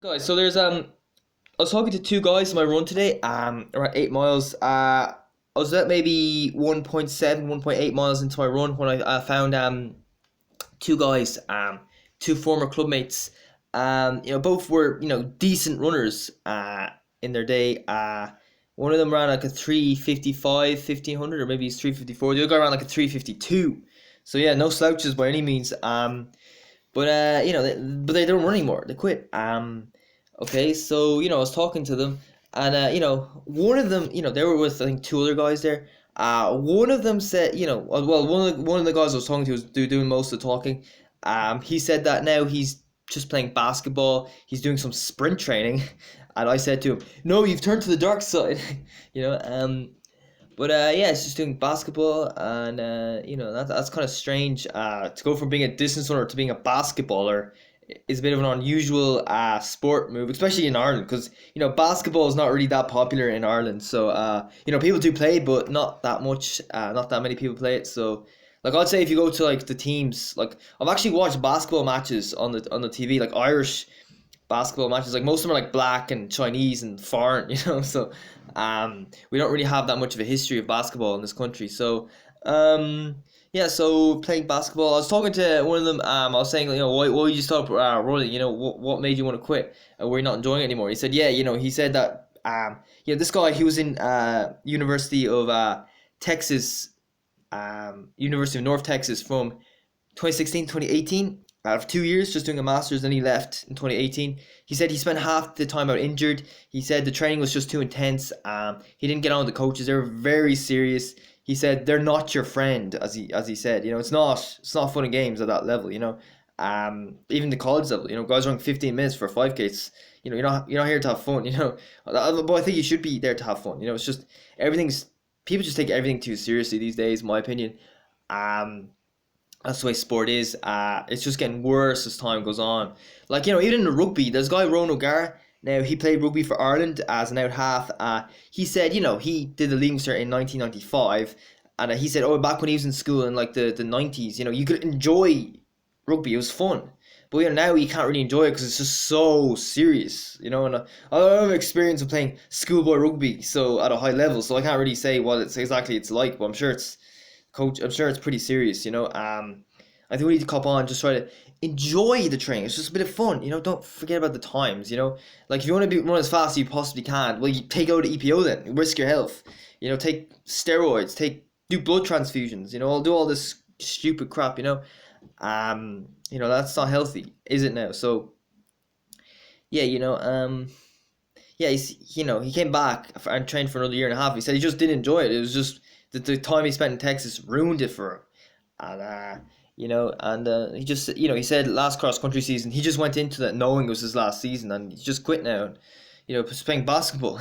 Guys, so I was talking to two guys on my run today, around 8 miles. I was at maybe 1.7, 1.8 miles into my run when I found two guys, two former clubmates. Both were, decent runners in their day. One of them ran like a 3:55, 1500, or maybe it's 3:54. The other guy ran like a 3:52. So yeah, no slouches by any means. But they don't run anymore. They quit. Okay, so I was talking to them, and one of them, they were with I think two other guys there. One of them said, one of the guys I was talking to was doing most of the talking. He said that now he's just playing basketball. He's doing some sprint training, and I said to him, "No, you've turned to the dark side." you know. Yeah, it's just doing basketball, and that's kind of strange. To go from being a distance runner to being a basketballer is a bit of an unusual sport move, especially in Ireland, because basketball is not really that popular in Ireland. So people do play, but not that much. Not that many people play it. So like I'd say if you go to like the teams, like I've actually watched basketball matches on the TV, like Irish basketball matches. Like most of them are like black and Chinese and foreign, So we don't really have that much of a history of basketball in this country. So yeah, so playing basketball, I was talking to one of them. I was saying, why did you stop running? What made you want to quit? Were you not enjoying it anymore? He said, yeah, he said that this guy, he was in University of Texas, University of North Texas from 2016, 2018, for 2 years just doing a master's. Then he left in 2018. He said he spent half the time out injured. He said the training was just too intense. He didn't get on with the coaches. They were very serious. He said they're not your friend, as he said. It's not fun and games at that level. Even the college level. Guys running 15 minutes for 5K. It's, you're not here to have fun. But I think you should be there to have fun. It's just everything's people just take everything too seriously these days, in my opinion. Um, that's the way sport is. It's just getting worse as time goes on. Like, even in the rugby, there's a guy, Ronan O'Gara. Now, he played rugby for Ireland as an out half. He said, he did the leaving cert in 1995. And he said, oh, back when he was in school in like the 90s, you could enjoy rugby. It was fun. But now you can't really enjoy it because it's just so serious, And I don't have experience of playing schoolboy rugby so at a high level, so I can't really say what it's like. But I'm sure it's pretty serious. I think we need to cop on, just try to enjoy the training. It's just a bit of fun. Don't forget about the times. Like if you want to run as fast as you possibly can, well, you take out the EPO then, risk your health. Take steroids, do blood transfusions. I'll do all this stupid crap. That's not healthy, is it now? So yeah, yeah, he came back and trained for another year and a half. He said he just didn't enjoy it. It was just the time he spent in Texas ruined it for him. And he just, he said last cross country season he just went into that knowing it was his last season, and he just quit now. And, just playing basketball.